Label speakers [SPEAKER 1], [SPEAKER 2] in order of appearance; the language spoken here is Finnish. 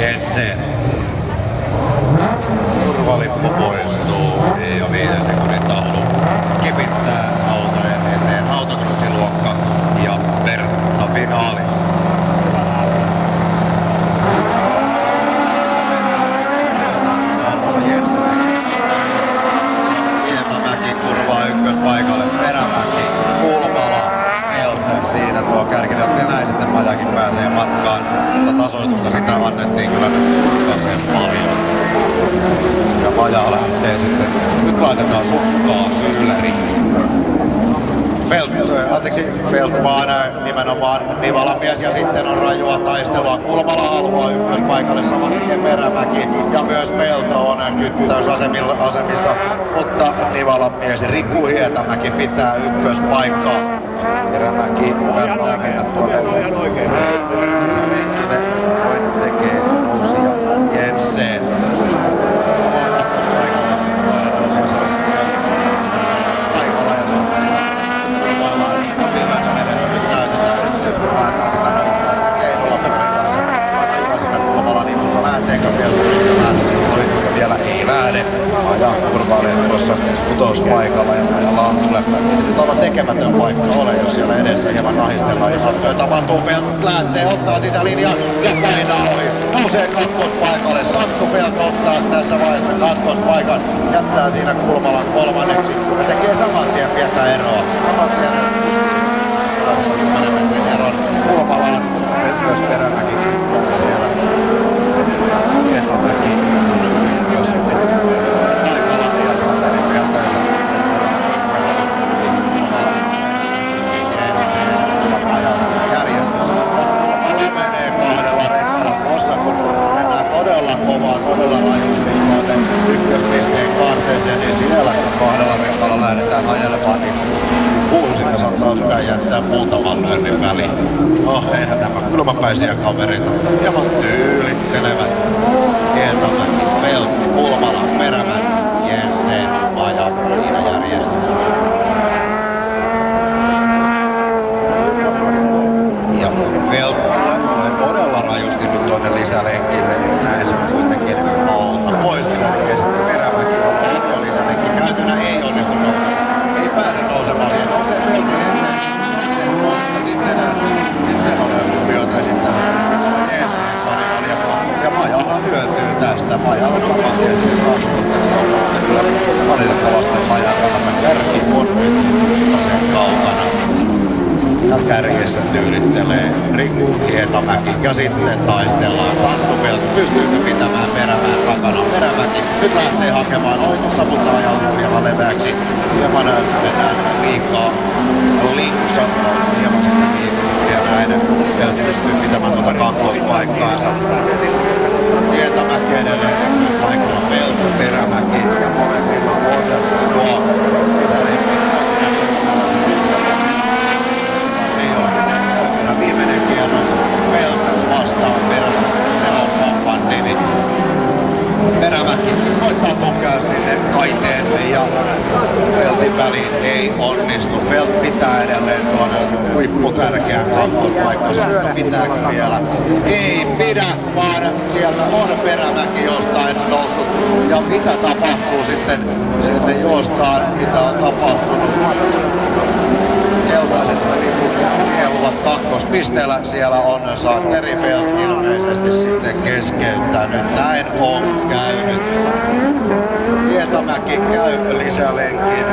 [SPEAKER 1] Jensen. Turvalippu poistuu ja 5 sekunnin taulu kipittää autojen eteen autocrossiluokka ja Bertta finaali. Hietamäki kurvaa ykköspaikalle, Perämäki, Kulmala, Felt siinä tuo kärkinen Venäjä sitten Majakin pääsee matkaan, mutta tasoitusta sitä annettiin kyllä nyt kurkaseen paljon. Ja Maja lähtee sitten, nyt laitetaan sukkaa Syyläriin. Felt vaan nimenomaan Nivalan mies ja sitten on rajua taistelua. Kulmala haluaa ykköspaikalle, saman tekee Perämäki ja myös Felt on kyttäysasemissa, mutta Nivalan mies Riku Hietamäki pitää ykköspaikkaa. Perämäki päättää mennä tuonne lisälenkkille, samoin tekee nousia Jensen. Vielä ei lähde. Ja kurvailee tuossa putouspaikalla ja ajalla on tulepäin. Se nyt on tekemätön paikka ole, jos siellä edessä hieman nahistellaan ja sattuu tapahtuu. Felt lähtee, ottaa sisälinjaa ja painaa ohi. Nousee kakkospaikalle. Santtu Felt ottaa tässä vaiheessa kakkospaikan. Jättää siinä Kulmalan kolmanneksi ja tekee saman tien pientä eroa. Saman tien eron Kulmalaan. Myös Perämäki kyttää siellä. Hietamäki jos paikalla ja Santeri Feltänsä. Järjestys. Kulmala menee kahdella rekalla tuossa, kun mennään todella kovaa, todella rajusti tuonne ykköspisteen kaarteeseen, niin siellä kun kahdella rekalla lähdetään ajelemaan, niin sinne saattaa sydän jättää muutaman lyönnin väliin. No, eihän nämä kylmäpäisiä kavereita hieman tyylittelevät. Hietamäki, Felt, Kulmala, Perämäki, Jensen, Maja, siinä järjestys. Ja Felt tulee todella rajusti nyt tuonne lisälenkille. Näin se on kuitenkin alta pois, mitä tekee sitten Perämäki, jolla on lisälenkki käytönä, ei onnistu nousemaan. Ei pääse nousemaan, siihen nousee Feltin eteen. Sitten on huomioita ja sitten Jensen parivaljakko. Ja Majahan hyötyy tästä. Maja on saman tietysti saatu, mutta kyllä valitettavasti Majan kannalta kärki on Kustasen kaukana. Ja kärjessä tyylittelee Riku Hietamäki ja sitten taistellaan. Santtu Felt pystyykö pitämään Perämään takana. Perämäki nyt lähtee hakemaan oitusta, mutta ajautuu hieman leveäksi. Hieman mennään liikaa linksatta. Hieman sitten liikaa näin. Felt pystyy pitämään tuota kakkospaikkaansa. Hietamäki edelleen ykköspaikalla. Felt, Perämäki ja molemmilla on tuo lisälenkki. Viimeinen kierros, Felt vastaan Perämäki, se on pandemi. Perämäki koittaa tukea sinne kaiteelle ja Feltin väliin ei onnistu. Felt pitää edelleen tuon huipputärkeän kakkospaikkansa, mutta pitääkö vielä? Ei pidä, vaan sieltä on Perämäki jostain noussut. Ja mitä tapahtuu sitten? Sinne juostaan, mitä on tapahtunut. Keltaiset lieluvat kakkospisteellä. Siellä on Santeri Felt ilmeisesti sitten keskeyttänyt. Näin on käynyt. Hietamäki käy lisälenkin.